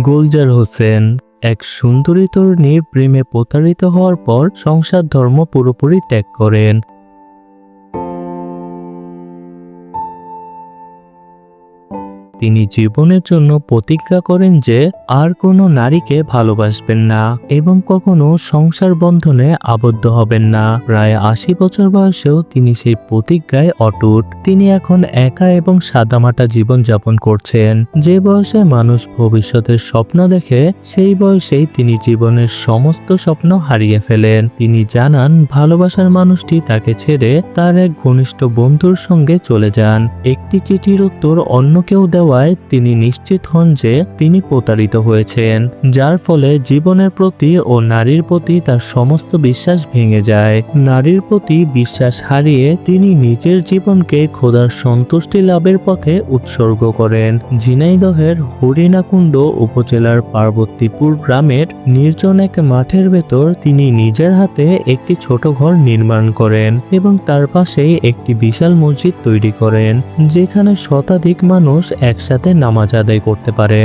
গুলজার হোসেন এক সুন্দরী তরুণীর প্রেমে প্রতারিত হওয়ার পর সংসার ধর্ম পুরোপুরি ত্যাগ করেন। তিনি জীবনের জন্য প্রতিজ্ঞা করেন যে আর কোনো নারীকে ভালোবাসবেন না এবং কখনো সংসার বন্ধনে আবদ্ধ হবেন না। প্রায় ৮০ বছর বয়সেও তিনি সেই প্রতিজ্ঞায় অটুট। তিনি এখন একা এবং সাদামাটা জীবন যাপন করছেন। যে বয়সে মানুষ ভবিষ্যতের স্বপ্ন দেখে, সেই বয়সেই তিনি জীবনের সমস্ত স্বপ্ন হারিয়ে ফেলেন। তিনি জানান ভালোবাসার মানুষটি তাকে ছেড়ে তার এক ঘনিষ্ঠ বন্ধুর সঙ্গে চলে যান। একটি চিঠির উত্তর অন্য কেউ দেওয়ায় তিনি নিশ্চিত হন যে তিনি প্রতারিত হয়েছেন, যার ফলে জীবনের প্রতি ও নারীর প্রতি তার সমস্ত বিশ্বাস ভেঙে যায়। নারীর প্রতি বিশ্বাস হারিয়ে তিনি নিজের জীবনকে খোদার সন্তুষ্টি লাভের পথে উৎসর্গ করেন। ঝিনাইদহের হরিণাকুণ্ড উপজেলার পার্বতীপুর গ্রামের নির্জন এক মাঠের ভেতর তিনি নিজের হাতে একটি ছোট ঘর নির্মাণ করেন এবং তার পাশেই একটি বিশাল মসজিদ তৈরি করেন, যেখানে শতাধিক মানুষ একসাথে নামাজ আদায় করতে পারে।